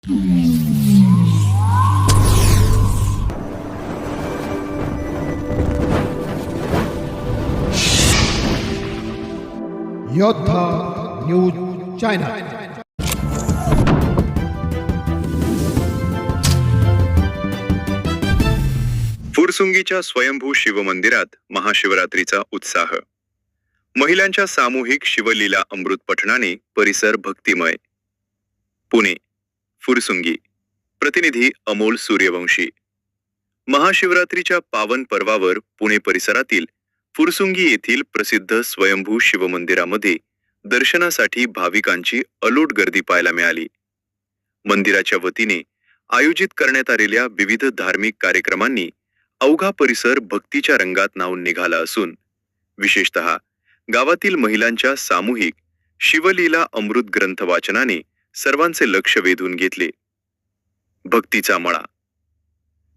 योद्धा news channel. फुरसुंगीच्या स्वयंभू शिवमंदिरात महाशिवरात्रीचा उत्साह। महिलांच्या सामूहिक शिवलीला अमृत पठणाने परिसर भक्तिमय। पुणे, फुरसुंगी। प्रतिनिधी अमोल सूर्यवंशी। महाशिवरात्रीच्या पावन पर्वावर पुणे परिसरातील फुरसुंगी येथील प्रसिद्ध स्वयंभू शिवमंदिरामध्ये दर्शनासाठी भाविकांची अलोट गर्दी पाहायला मिळाली। मंदिराच्या वतीने आयोजित करण्यात आलेल्या विविध धार्मिक कार्यक्रमांनी अवघा परिसर भक्तीच्या रंगात न्हाऊन निघाला असून विशेषतः गावातील महिलांच्या सामूहिक शिवलीला अमृत ग्रंथ वाचनाने सर्वांचे लक्ष वेधून घेतले। भक्तीचा मळा।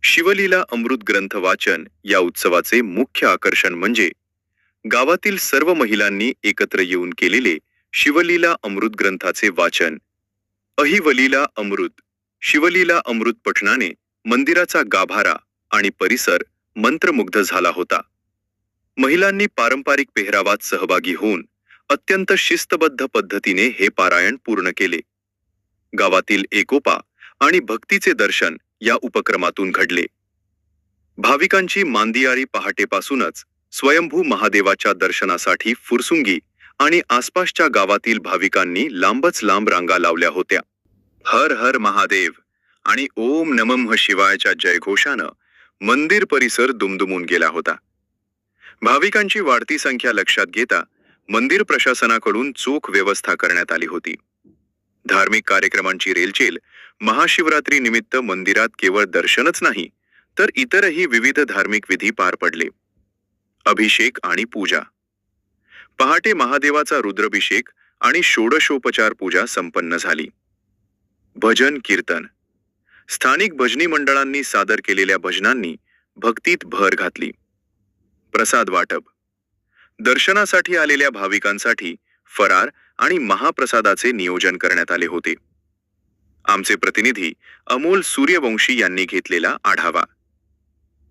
शिवलीला अमृत ग्रंथ वाचन या उत्सवाचे मुख्य आकर्षण म्हणजे गावातील सर्व महिलांनी एकत्र येऊन केलेले शिवलीला अमृत ग्रंथाचे वाचन। अहिवलीला अमृत शिवलीला अमृत पठणाने मंदिराचा गाभारा आणि परिसर मंत्रमुग्ध झाला होता। महिलांनी पारंपरिक पेहरावात सहभागी होऊन अत्यंत शिस्तबद्ध पद्धतीने हे पारायण पूर्ण केले। गावातील एकोपा आणि भक्तीचे दर्शन या उपक्रमातून घडले। भाविकांची मांदियारी पहाटेपासूनच स्वयंभू महादेवाच्या दर्शनासाठी फुरसुंगी आणि आसपासच्या गावातील भाविकांनी लांबच लांब रांगा लावल्या होत्या। हर हर महादेव आणि ओम नमः शिवायच्या जयघोषानं मंदिर परिसर दुमदुमून गेला होता। भाविकांची वाढती संख्या लक्षात घेता मंदिर प्रशासनाकडून चोख व्यवस्था करण्यात आली होती। धार्मिक कार्यक्रमांची रेलचेल महाशिवरात्री निमित्त मंदिरात केवळ दर्शनच नाही तर इतरही विविध धार्मिक विधी पार पडले। अभिषेक आणि पूजा। पहाटे महादेवाचा रुद्राभिषेक आणि षोडशोपचार पूजा संपन्न झाली। भजन कीर्तन। स्थानिक भजनी मंडळांनी सादर केलेल्या भजनांनी भक्तीत भर घातली। प्रसाद वाटप। दर्शनासाठी आलेल्या भाविकांसाठी फरार आणि महाप्रसादाचे नियोजन करण्यात आले होते। आमचे प्रतिनिधी अमोल सूर्यवंशी यांनी घेतलेला आढावा।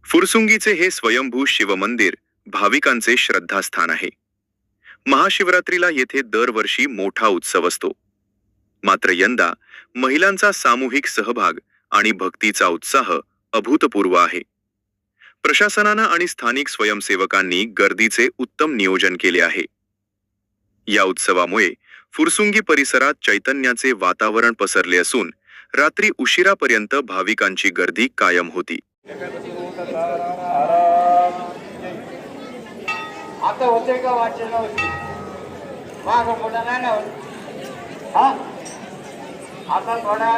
फुरसुंगीचे हे स्वयंभू शिवमंदिर भाविकांचे श्रद्धास्थान आहे। महाशिवरात्रीला येथे दरवर्षी मोठा उत्सव असतो। मात्र यंदा महिलांचा सामूहिक सहभाग आणि भक्तीचा उत्साह अभूतपूर्व आहे। प्रशासनानं आणि स्थानिक स्वयंसेवकांनी गर्दीचे उत्तम नियोजन केले आहे। या उत्सवामुळे फुरसुंगी परिसरात चैतन्याचे वातावरण पसरले असून रात्री उशिरापर्यंत भाविकांची गर्दी कायम होती। आता होते का वाचन मागं पुढं नाही ना आता थोडा